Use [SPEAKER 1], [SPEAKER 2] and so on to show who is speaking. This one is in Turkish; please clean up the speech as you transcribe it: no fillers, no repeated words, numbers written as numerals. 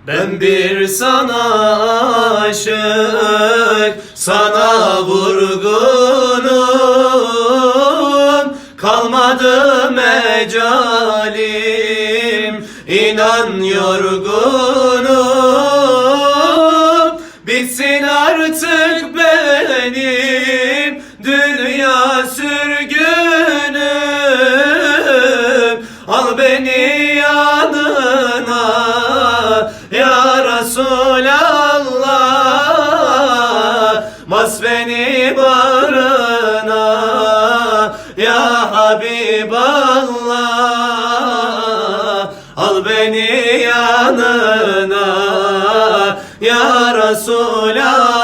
[SPEAKER 1] Ben bir sana aşık, sana vurgunum, kalmadı mecalim, inan yorgunum. Bitsin artık benim dünya sürgünüm, al beni yanına ya Resulallah, bas beni bağrına ya Habiballah, al beni yanına ya Resulallah.